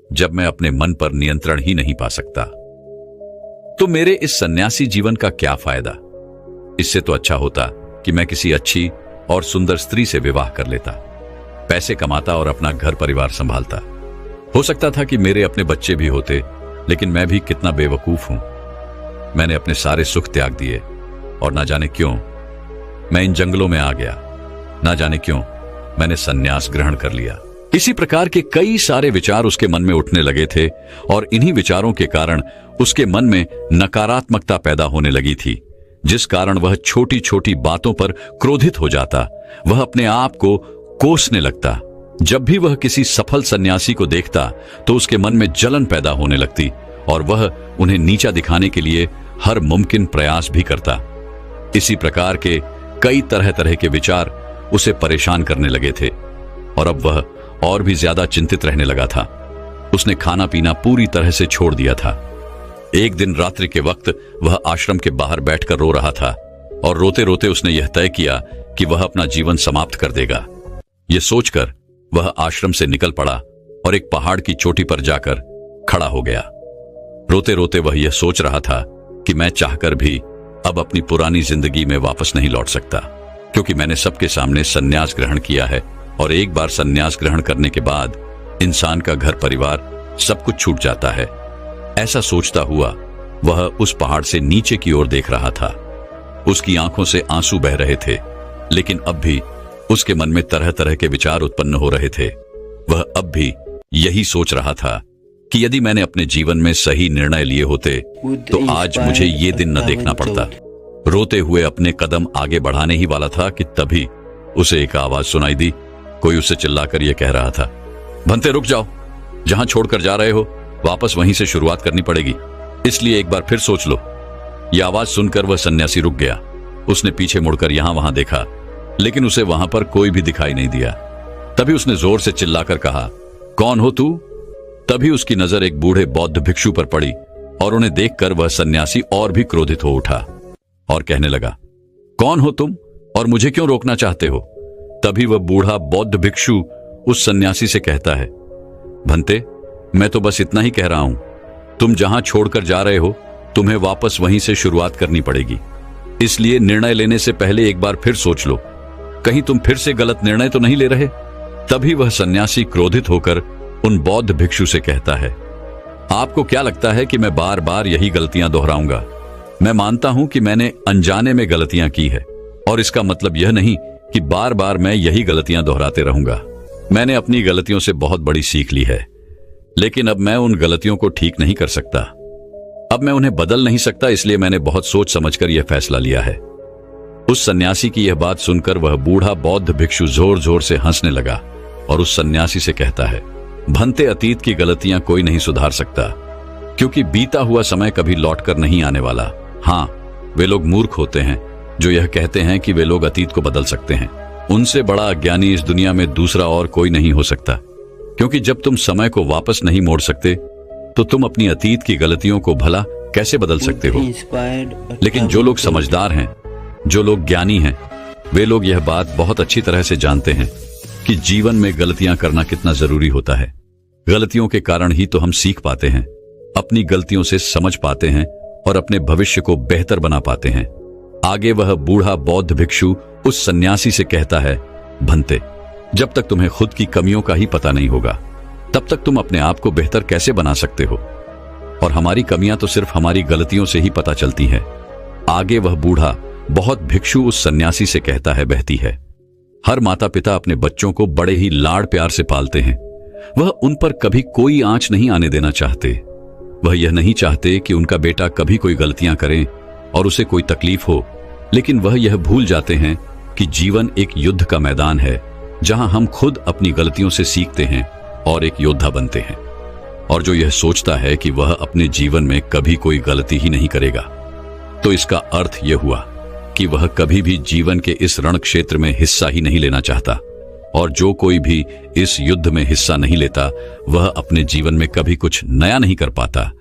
जब मैं अपने मन पर नियंत्रण ही नहीं पा सकता। तो मेरे इस सन्यासी जीवन का क्या फायदा? इससे तो अच्छा होता कि मैं किसी अच्छी और सुंदर स्त्री से विवाह कर लेता, पैसे कमाता और अपना घर परिवार संभालता। हो सकता था कि मेरे अपने बच्चे भी होते, लेकिन मैं भी कितना बेवकूफ हूं। मैंने अपने सारे सुख त्याग दिए और ना जाने क्यों मैं इन जंगलों में आ गया, ना जाने क्यों मैंने सन्यास ग्रहण कर लिया। इसी प्रकार के कई सारे विचार उसके मन में उठने लगे थे, और इन्हीं विचारों के कारण उसके मन में नकारात्मकता पैदा होने लगी थी, जिस कारण वह छोटी छोटी बातों पर क्रोधित हो जाता। वह अपने आप को कोसने लगता। जब भी वह किसी सफल सन्यासी को देखता तो उसके मन में जलन पैदा होने लगती, और वह उन्हें नीचा दिखाने के लिए हर मुमकिन प्रयास भी करता। इसी प्रकार के कई तरह तरह के विचार उसे परेशान करने लगे थे, और अब वह और भी ज्यादा चिंतित रहने लगा था। उसने खाना पीना पूरी तरह से छोड़ दिया था। एक दिन रात्रि के वक्त वह आश्रम के बाहर बैठकर रो रहा था, और रोते रोते उसने यह तय किया कि वह अपना जीवन समाप्त कर देगा। यह सोचकर वह आश्रम से निकल पड़ा और एक पहाड़ की चोटी पर जाकर खड़ा हो गया। रोते रोते वह यह सोच रहा था कि मैं चाहकर भी अब अपनी पुरानी जिंदगी में वापस नहीं लौट सकता, क्योंकि मैंने सबके सामने सन्यास ग्रहण किया है, और एक बार सन्यास ग्रहण करने के बाद इंसान का घर परिवार सब कुछ छूट जाता है। ऐसा सोचता हुआ वह उस पहाड़ से नीचे की ओर देख रहा था। उसकी आंखों से आंसू बह रहे थे, लेकिन अब भी उसके मन में तरह तरह के विचार उत्पन्न हो रहे थे। वह अब भी यही सोच रहा था कि यदि मैंने अपने जीवन में सही निर्णय लिए होते तो आज मुझे ये दिन न देखना पड़ता। रोते हुए अपने कदम आगे बढ़ाने ही वाला था कि तभी उसे एक आवाज सुनाई दी। कोई उससे चिल्लाकर यह कह रहा था, भंते रुक जाओ, जहां छोड़कर जा रहे हो वापस वहीं से शुरुआत करनी पड़ेगी, इसलिए एक बार फिर सोच लो। यह आवाज सुनकर वह सन्यासी रुक गया। उसने पीछे मुड़कर यहां वहां देखा, लेकिन उसे वहां पर कोई भी दिखाई नहीं दिया। तभी उसने जोर से चिल्लाकर कहा, कौन हो तू? तभी उसकी नजर एक बूढ़े बौद्ध भिक्षु पर पड़ी और उन्हें देखकर वह सन्यासी और भी क्रोधित हो उठा और कहने लगा, कौन हो तुम और मुझे क्यों रोकना चाहते हो? तभी वह बूढ़ा बौद्ध भिक्षु उस सन्यासी से कहता है, भंते, मैं तो बस इतना ही कह रहा हूं, तुम जहां छोड़कर जा रहे हो तुम्हें वापस वहीं से शुरुआत करनी पड़ेगी, इसलिए निर्णय लेने से पहले एक बार फिर सोच लो, कहीं तुम फिर से गलत निर्णय तो नहीं ले रहे। तभी वह सन्यासी क्रोधित होकर उन बौद्ध भिक्षु से कहता है, आपको क्या लगता है कि मैं बार बार यही गलतियां दोहराऊंगा? मैं मानता हूं कि मैंने अनजाने में गलतियां की है और इसका मतलब यह नहीं कि बार बार मैं यही गलतियां दोहराते रहूंगा। मैंने अपनी गलतियों से बहुत बड़ी सीख ली है, लेकिन अब मैं उन गलतियों को ठीक नहीं कर सकता। अब मैं उन्हें बदल नहीं सकता, इसलिए मैंने बहुत सोच समझकर यह फैसला लिया है। उस सन्यासी की यह बात सुनकर वह बूढ़ा बौद्ध भिक्षु जोर जोर से हंसने लगा और उस सन्यासी से कहता है, भंते, अतीत की गलतियां कोई नहीं सुधार सकता, क्योंकि बीता हुआ समय कभी लौटकर नहीं आने वाला। हाँ, वे लोग मूर्ख होते हैं जो यह कहते हैं कि वे लोग अतीत को बदल सकते हैं। उनसे बड़ा अज्ञानी इस दुनिया में दूसरा और कोई नहीं हो सकता, क्योंकि जब तुम समय को वापस नहीं मोड़ सकते तो तुम अपनी अतीत की गलतियों को भला कैसे बदल सकते हो? लेकिन जो लोग समझदार हैं, जो लोग ज्ञानी हैं, वे लोग यह बात बहुत अच्छी तरह से जानते हैं कि जीवन में गलतियां करना कितना जरूरी होता है। गलतियों के कारण ही तो हम सीख पाते हैं, अपनी गलतियों से समझ पाते हैं और अपने भविष्य को बेहतर बना पाते हैं। आगे वह बूढ़ा बौद्ध भिक्षु उस सन्यासी से कहता है, भंते, जब तक तुम्हें खुद की कमियों का ही पता नहीं होगा तब तक तुम अपने आप को बेहतर कैसे बना सकते हो? और हमारी कमियां तो सिर्फ हमारी गलतियों से ही पता चलती हैं। आगे वह बूढ़ा बहुत भिक्षु उस सन्यासी से कहता है, बहती है, हर माता पिता अपने बच्चों को बड़े ही लाड़ प्यार से पालते हैं। वह उन पर कभी कोई आंच नहीं आने देना चाहते। वह यह नहीं चाहते कि उनका बेटा कभी कोई गलतियां करे और उसे कोई तकलीफ हो, लेकिन वह यह भूल जाते हैं कि जीवन एक युद्ध का मैदान है जहां हम खुद अपनी गलतियों से सीखते हैं और एक योद्धा बनते हैं। और जो यह सोचता है कि वह अपने जीवन में कभी कोई गलती ही नहीं करेगा, तो इसका अर्थ यह हुआ कि वह कभी भी जीवन के इस रण क्षेत्र में हिस्सा ही नहीं लेना चाहता। और जो कोई भी इस युद्ध में हिस्सा नहीं लेता, वह अपने जीवन में कभी कुछ नया नहीं कर पाता,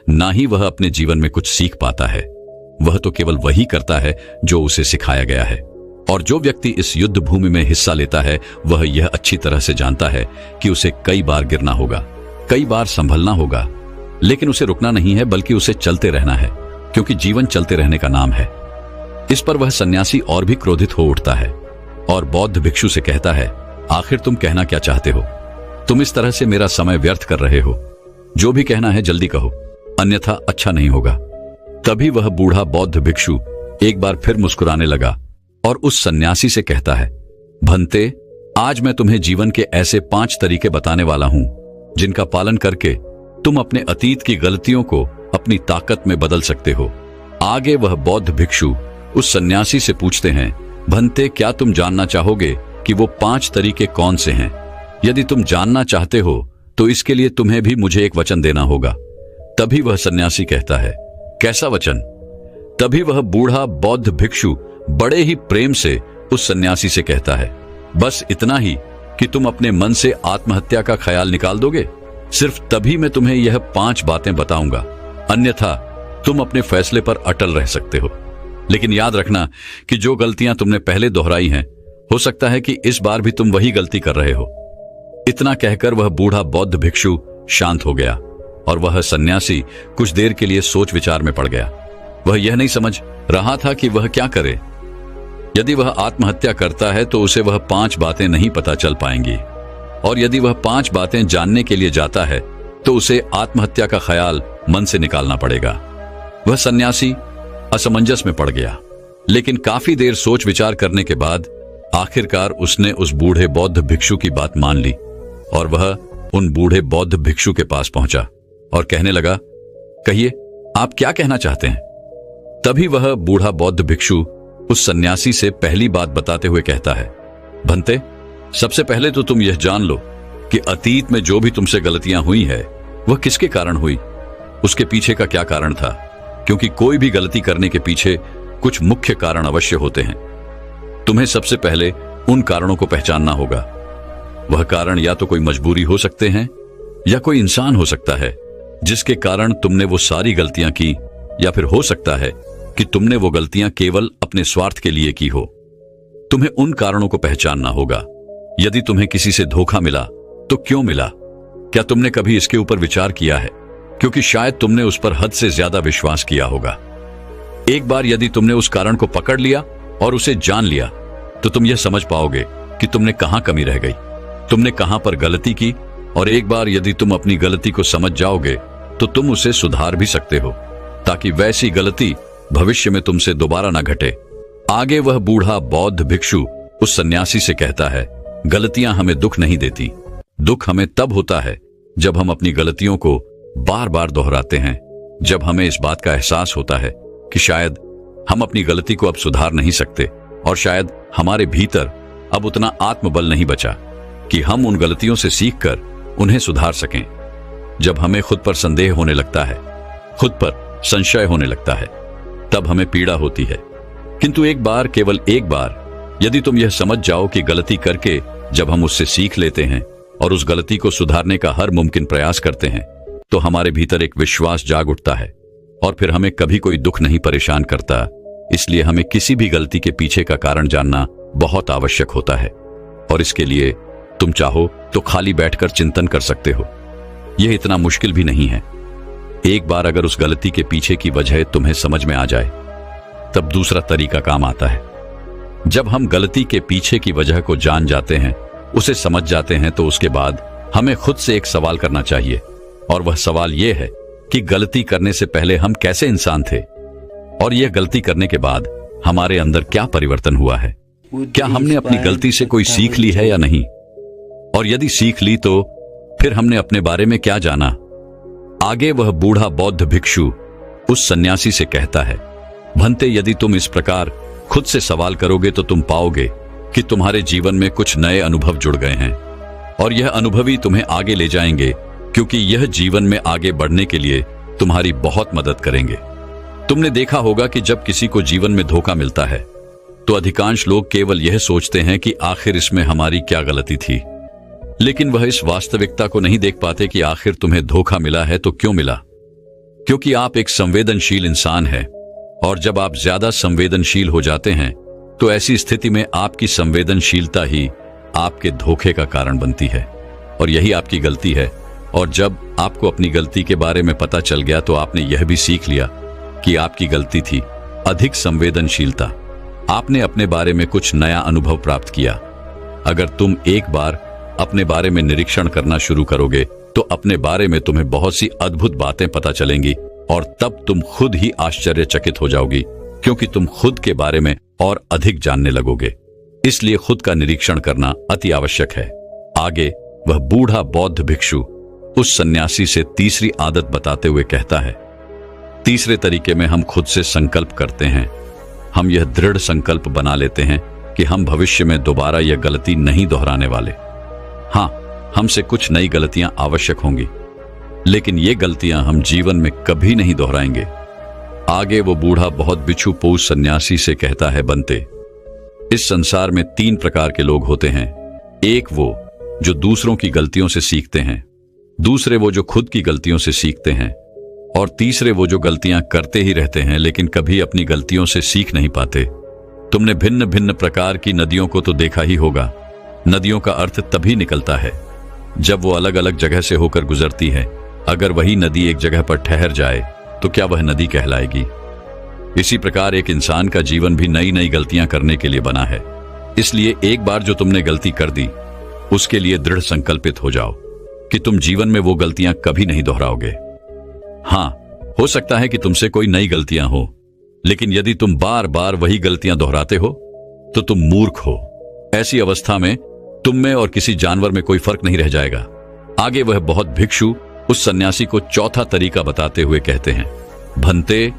ना ही वह अपने जीवन में कुछ सीख पाता है। वह तो केवल वही करता है जो उसे सिखाया गया है। और जो व्यक्ति इस युद्ध भूमि में हिस्सा लेता है, वह यह अच्छी तरह से जानता है कि उसे कई बार गिरना होगा, कई बार संभलना होगा, लेकिन उसे रुकना नहीं है, बल्कि उसे चलते रहना है, क्योंकि जीवन चलते रहने का नाम है। इस पर वह सन्यासी और भी क्रोधित हो उठता है और बौद्ध भिक्षु से कहता है, आखिर तुम कहना क्या चाहते हो? तुम इस तरह से मेरा समय व्यर्थ कर रहे हो। जो भी कहना है जल्दी कहो, अन्यथा अच्छा नहीं होगा। तभी वह बूढ़ा बौद्ध भिक्षु एक बार फिर मुस्कुराने लगा और उस सन्यासी से कहता है, भंते, आज मैं तुम्हें जीवन के ऐसे 5 तरीके बताने वाला हूं जिनका पालन करके तुम अपने अतीत की गलतियों को अपनी ताकत में बदल सकते हो। आगे वह बौद्ध भिक्षु उस सन्यासी से पूछते हैं, भंते, क्या तुम जानना चाहोगे कि वो 5 तरीके कौन से हैं? यदि तुम जानना चाहते हो तो इसके लिए तुम्हें भी मुझे एक वचन देना होगा। तभी वह सन्यासी कहता है, कैसा वचन? तभी वह बूढ़ा बौद्ध भिक्षु बड़े ही प्रेम से उस सन्यासी से कहता है, बस इतना ही कि तुम अपने मन से आत्महत्या का ख्याल निकाल दोगे। सिर्फ तभी मैं तुम्हें यह 5 बातें बताऊंगा, अन्यथा तुम अपने फैसले पर अटल रह सकते हो। लेकिन याद रखना कि जो गलतियां तुमने पहले दोहराई हैं, हो सकता है कि इस बार भी तुम वही गलती कर रहे हो। इतना कहकर वह बूढ़ा बौद्ध भिक्षु शांत हो गया और वह सन्यासी कुछ देर के लिए सोच विचार में पड़ गया। वह यह नहीं समझ रहा था कि वह क्या करे। यदि वह आत्महत्या करता है तो उसे वह 5 बातें नहीं पता चल पाएंगी, और यदि वह 5 बातें जानने के लिए जाता है तो उसे आत्महत्या का ख्याल मन से निकालना पड़ेगा। वह सन्यासी असमंजस में पड़ गया, लेकिन काफी देर सोच विचार करने के बाद आखिरकार उसने उस बूढ़े बौद्ध भिक्षु की बात मान ली और वह उन बूढ़े बौद्ध भिक्षु के पास पहुंचा और कहने लगा, कहिए, आप क्या कहना चाहते हैं? तभी वह बूढ़ा बौद्ध भिक्षु उस सन्यासी से पहली बात बताते हुए कहता है, भंते, सबसे पहले तो तुम यह जान लो कि अतीत में जो भी तुमसे गलतियां हुई है वह किसके कारण हुई, उसके पीछे का क्या कारण था, क्योंकि कोई भी गलती करने के पीछे कुछ मुख्य कारण अवश्य होते हैं। तुम्हें सबसे पहले उन कारणों को पहचानना होगा। वह कारण या तो कोई मजबूरी हो सकते हैं या कोई इंसान हो सकता है जिसके कारण तुमने वो सारी गलतियां की, या फिर हो सकता है कि तुमने वो गलतियां केवल अपने स्वार्थ के लिए की हो। तुम्हें उन कारणों को पहचानना होगा। यदि तुम्हें किसी से धोखा मिला तो क्यों मिला? क्या तुमने कभी इसके ऊपर विचार किया है? क्योंकि शायद तुमने उस पर हद से ज्यादा विश्वास किया होगा। एक बार यदि तुमने उस कारण को पकड़ लिया और उसे जान लिया तो तुम यह समझ पाओगे कि तुमने कहां कमी रह गई, तुमने कहां पर गलती की, और एक बार यदि तुम अपनी गलती को समझ जाओगे तो तुम उसे सुधार भी सकते हो ताकि वैसी गलती भविष्य में तुमसे दोबारा ना घटे। आगे वह बूढ़ा बौद्ध भिक्षु उस सन्यासी से कहता है, गलतियां हमें दुख नहीं देती। दुख हमें तब होता है जब हम अपनी गलतियों को बार बार दोहराते हैं, जब हमें इस बात का एहसास होता है कि शायद हम अपनी गलती को अब सुधार नहीं सकते और शायद हमारे भीतर अब उतना आत्मबल नहीं बचा कि हम उन गलतियों से सीखकर उन्हें सुधार सकें। जब हमें खुद पर संदेह होने लगता है, खुद पर संशय होने लगता है, तब हमें पीड़ा होती है। किंतु एक बार, केवल एक बार यदि तुम यह समझ जाओ कि गलती करके जब हम उससे सीख लेते हैं और उस गलती को सुधारने का हर मुमकिन प्रयास करते हैं तो हमारे भीतर एक विश्वास जाग उठता है और फिर हमें कभी कोई दुख नहीं परेशान करता। इसलिए हमें किसी भी गलती के पीछे का कारण जानना बहुत आवश्यक होता है, और इसके लिए तुम चाहो तो खाली बैठकर चिंतन कर सकते हो। यह इतना मुश्किल भी नहीं है। एक बार अगर उस गलती के पीछे की वजह तुम्हें समझ में आ जाए तब दूसरा तरीका काम आता है। जब हम गलती के पीछे की वजह को जान जाते हैं, उसे समझ जाते हैं, तो उसके बाद हमें खुद से एक सवाल करना चाहिए, और वह सवाल यह है कि गलती करने से पहले हम कैसे इंसान थे, और यह गलती करने के बाद हमारे अंदर क्या परिवर्तन हुआ है। क्या हमने अपनी गलती से कोई सीख ली है या नहीं, और यदि सीख ली तो फिर हमने अपने बारे में क्या जाना। आगे वह बूढ़ा बौद्ध भिक्षु उस सन्यासी से कहता है, भंते, यदि तुम इस प्रकार खुद से सवाल करोगे तो तुम पाओगे कि तुम्हारे जीवन में कुछ नए अनुभव जुड़ गए हैं, और यह अनुभव ही तुम्हें आगे ले जाएंगे, क्योंकि यह जीवन में आगे बढ़ने के लिए तुम्हारी बहुत मदद करेंगे। तुमने देखा होगा कि जब किसी को जीवन में धोखा मिलता है तो अधिकांश लोग केवल यह सोचते हैं कि आखिर इसमें हमारी क्या गलती थी, लेकिन वह इस वास्तविकता को नहीं देख पाते कि आखिर तुम्हें धोखा मिला है तो क्यों मिला। क्योंकि आप एक संवेदनशील इंसान हैं, और जब आप ज्यादा संवेदनशील हो जाते हैं तो ऐसी स्थिति में आपकी संवेदनशीलता ही आपके धोखे का कारण बनती है, और यही आपकी गलती है। और जब आपको अपनी गलती के बारे में पता चल गया तो आपने यह भी सीख लिया कि आपकी गलती थी अधिक संवेदनशीलता। आपने अपने बारे में कुछ नया अनुभव प्राप्त किया। अगर तुम एक बार अपने बारे में निरीक्षण करना शुरू करोगे तो अपने बारे में तुम्हें बहुत सी अद्भुत बातें पता चलेंगी, और तब तुम खुद ही आश्चर्यचकित हो जाओगी, क्योंकि तुम खुद के बारे में और अधिक जानने लगोगे। इसलिए खुद का निरीक्षण करना अति आवश्यक है। आगे वह बूढ़ा बौद्ध भिक्षु उस सन्यासी से तीसरी आदत बताते हुए कहता है, तीसरे तरीके में हम खुद से संकल्प करते हैं। हम यह दृढ़ संकल्प बना लेते हैं कि हम भविष्य में दोबारा यह गलती नहीं दोहराने वाले। हाँ, हमसे कुछ नई गलतियां आवश्यक होंगी, लेकिन ये गलतियां हम जीवन में कभी नहीं दोहराएंगे। आगे वो बूढ़ा बहुत बिच्छू पोष सन्यासी से कहता है, बनते, इस संसार में 3 प्रकार के लोग होते हैं। एक वो जो दूसरों की गलतियों से सीखते हैं, दूसरे वो जो खुद की गलतियों से सीखते हैं, और तीसरे वो जो गलतियां करते ही रहते हैं लेकिन कभी अपनी गलतियों से सीख नहीं पाते। तुमने भिन्न भिन्न प्रकार की नदियों को तो देखा ही होगा। नदियों का अर्थ तभी निकलता है जब वो अलग अलग जगह से होकर गुजरती है। अगर वही नदी एक जगह पर ठहर जाए तो क्या वह नदी कहलाएगी? इसी प्रकार एक इंसान का जीवन भी नई नई गलतियां करने के लिए बना है। इसलिए एक बार जो तुमने गलती कर दी उसके लिए दृढ़ संकल्पित हो जाओ कि तुम जीवन में वो गलतियां कभी नहीं दोहराओगे। हाँ, हो सकता है कि तुमसे कोई नई गलतियां हो, लेकिन यदि तुम बार बार वही गलतियां दोहराते हो तो तुम मूर्ख हो। ऐसी अवस्था में तुम में और किसी जानवर में कोई फर्क नहीं रह जाएगा। आगे वह बौद्ध भिक्षु उस सन्यासी को चौथा तरीका बताते हुए कहते हैं, भंते,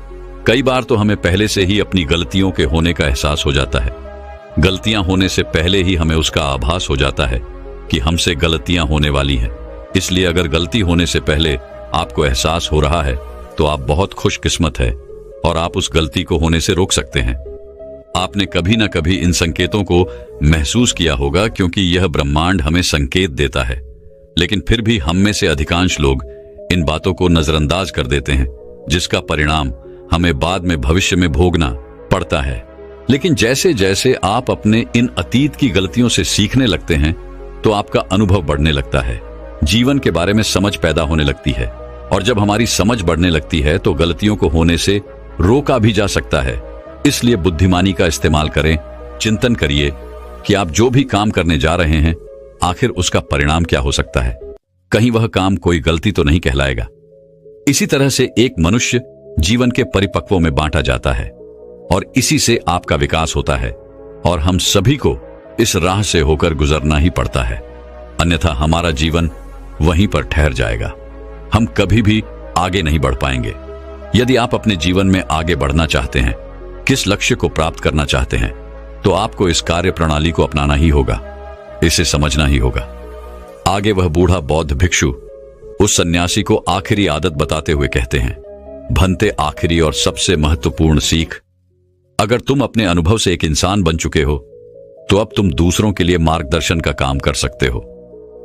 कई बार तो हमें पहले से ही अपनी गलतियों के होने का एहसास हो जाता है। गलतियां होने से पहले ही हमें उसका आभास हो जाता है कि हमसे गलतियां होने वाली हैं। इसलिए अगर गलती होने से पहले आपको एहसास हो रहा है तो आप बहुत खुशकिस्मत है और आप उस गलती को होने से रोक सकते हैं। आपने कभी ना कभी इन संकेतों को महसूस किया होगा, क्योंकि यह ब्रह्मांड हमें संकेत देता है। लेकिन फिर भी हम में से अधिकांश लोग इन बातों को नजरअंदाज कर देते हैं, जिसका परिणाम हमें बाद में भविष्य में भोगना पड़ता है। लेकिन जैसे जैसे आप अपने इन अतीत की गलतियों से सीखने लगते हैं तो आपका अनुभव बढ़ने लगता है, जीवन के बारे में समझ पैदा होने लगती है, और जब हमारी समझ बढ़ने लगती है तो गलतियों को होने से रोका भी जा सकता है। इसलिए बुद्धिमानी का इस्तेमाल करें, चिंतन करिए कि आप जो भी काम करने जा रहे हैं आखिर उसका परिणाम क्या हो सकता है। कहीं वह काम कोई गलती तो नहीं कहलाएगा। इसी तरह से एक मनुष्य जीवन के परिपक्वों में बांटा जाता है और इसी से आपका विकास होता है, और हम सभी को इस राह से होकर गुजरना ही पड़ता है, अन्यथा हमारा जीवन वहीं पर ठहर जाएगा। हम कभी भी आगे नहीं बढ़ पाएंगे। यदि आप अपने जीवन में आगे बढ़ना चाहते हैं, किस लक्ष्य को प्राप्त करना चाहते हैं, तो आपको इस कार्य प्रणाली को अपनाना ही होगा, इसे समझना ही होगा। आगे वह बूढ़ा बौद्ध भिक्षु उस सन्यासी को आखिरी आदत बताते हुए कहते हैं, भंते, आखिरी और सबसे महत्वपूर्ण सीख, अगर तुम अपने अनुभव से एक इंसान बन चुके हो तो अब तुम दूसरों के लिए मार्गदर्शन का काम कर सकते हो।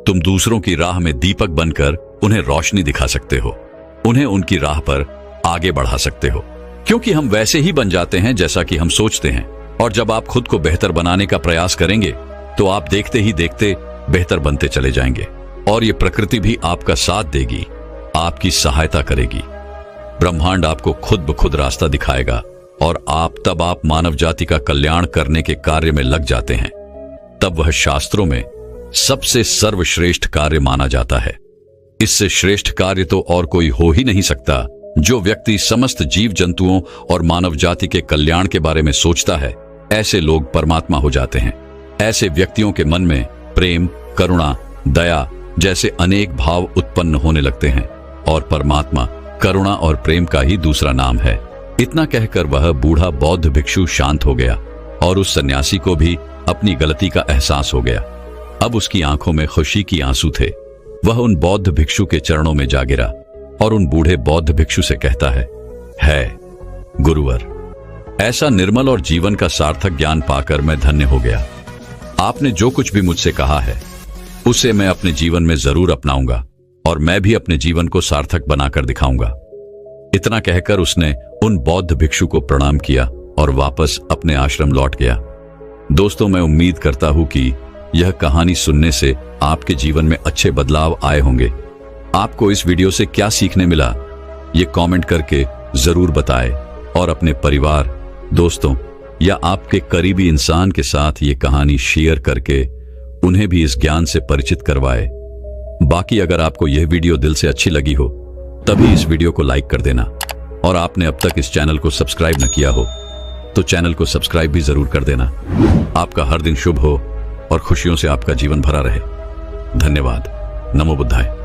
तुम दूसरों की राह में दीपक बनकर उन्हें रोशनी दिखा सकते हो, उन्हें उनकी राह पर आगे बढ़ा सकते हो, क्योंकि हम वैसे ही बन जाते हैं जैसा कि हम सोचते हैं। और जब आप खुद को बेहतर बनाने का प्रयास करेंगे तो आप देखते ही देखते बेहतर बनते चले जाएंगे, और ये प्रकृति भी आपका साथ देगी, आपकी सहायता करेगी। ब्रह्मांड आपको खुद ब खुद रास्ता दिखाएगा, और तब आप मानव जाति का कल्याण करने के कार्य में लग जाते हैं। तब वह शास्त्रों में सबसे सर्वश्रेष्ठ कार्य माना जाता है। इससे श्रेष्ठ कार्य तो और कोई हो ही नहीं सकता। जो व्यक्ति समस्त जीव जंतुओं और मानव जाति के कल्याण के बारे में सोचता है, ऐसे लोग परमात्मा हो जाते हैं। ऐसे व्यक्तियों के मन में प्रेम, करुणा, दया जैसे अनेक भाव उत्पन्न होने लगते हैं, और परमात्मा करुणा और प्रेम का ही दूसरा नाम है। इतना कहकर वह बूढ़ा बौद्ध भिक्षु शांत हो गया, और उस सन्यासी को भी अपनी गलती का एहसास हो गया। अब उसकी आंखों में खुशी की आंसू थे। वह उन बौद्ध भिक्षु के चरणों में जा गिरा और उन बूढ़े बौद्ध भिक्षु से कहता है गुरुवर, ऐसा निर्मल और जीवन का सार्थक ज्ञान पाकर मैं धन्य हो गया। आपने जो कुछ भी मुझसे कहा है उसे मैं अपने जीवन में जरूर अपनाऊंगा, और मैं भी अपने जीवन को सार्थक बनाकर दिखाऊंगा। इतना कहकर उसने उन बौद्ध भिक्षु को प्रणाम किया और वापस अपने आश्रम लौट गया। दोस्तों, मैं उम्मीद करता हूं कि यह कहानी सुनने से आपके जीवन में अच्छे बदलाव आए होंगे। आपको इस वीडियो से क्या सीखने मिला, ये कमेंट करके जरूर बताएं, और अपने परिवार, दोस्तों या आपके करीबी इंसान के साथ ये कहानी शेयर करके उन्हें भी इस ज्ञान से परिचित करवाएं। बाकी अगर आपको यह वीडियो दिल से अच्छी लगी हो तभी इस वीडियो को लाइक कर देना, और आपने अब तक इस चैनल को सब्सक्राइब न किया हो तो चैनल को सब्सक्राइब भी जरूर कर देना। आपका हर दिन शुभ हो और खुशियों से आपका जीवन भरा रहे। धन्यवाद। नमो बुद्धाय।